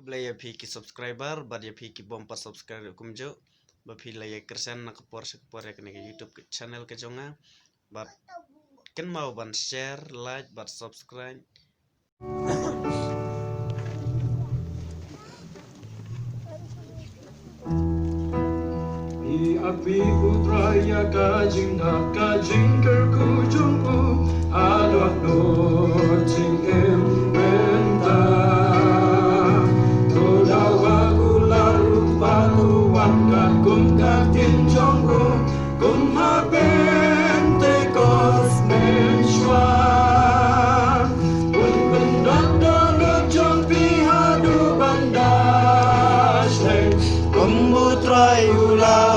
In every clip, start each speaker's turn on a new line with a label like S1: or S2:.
S1: Blei ya phi ki subscriber bad ya phi ki bumper subscriber kumjo ba phi la ya kersan nak por ek ne YouTube channel ke jonga bad ken mau ban share like bad subscribe
S2: Api putra ya kajing dak kajing kerku jungku Dohnud jing em benta Todawa gular rupalu wakat kum katin jongku kum habente kos menshwa un pendak Dohnud jong pi Haduh bandar shlei kum putrai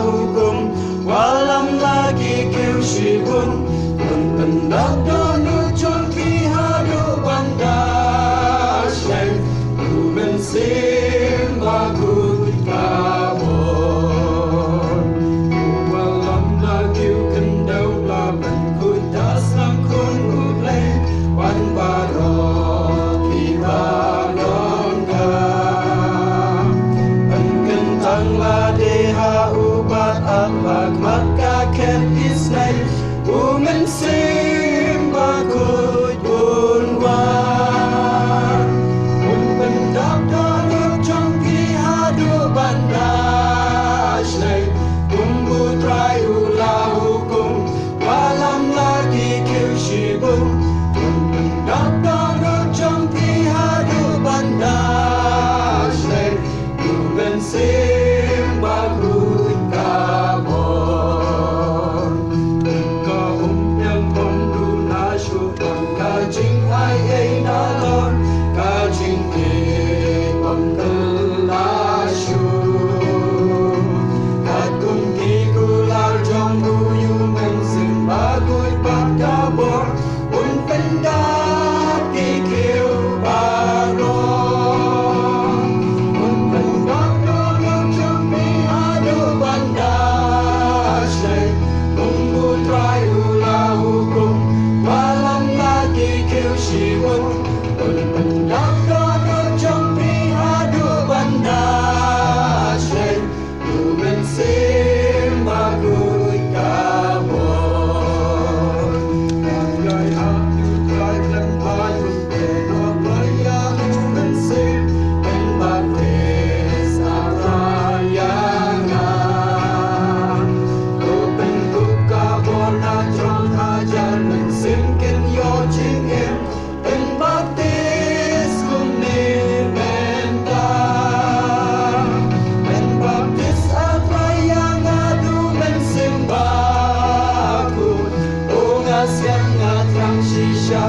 S2: hukum walam lagi kiu shibun un pendak Dohnud jong pi Haduh bandar shlei Shem Mynsiem bakut kabon walam lagi kendau laban kudas lam kun Blei wan barok ibalon ka Tang la deha ubat apak maka ket isnai Mynsiem bakut bunwan Pyndap Dohnud jong pi Haduh bandar shlei putrai ula hukum walam lagi kiu shibun Pyndap Dohnud jong pi Haduh bandar shlei Mynsiem bakut kabon ka yang bondu nasyupan kajing ai ei nalon kajing pon kelasyu katung ki gular jong buyu Mynsiem bakut kabon un pendap ki kiu baron un pendap Dohnud jong pi Haduh bandar shlei putrai ula hukum walam lagi kiu shibun un pendap Dohnud jong pi Haduh bandar shlei Mynsiem bakut kabon Gai Haduh gai lan pai pun Nongrwai Mynsiem en baptis arayangan Open buka bona trong hajar Mynsiem ken yo jing em en baptis kum ni menta en baptis arayangan Mynsiem bakut ungas yang ngatang shisha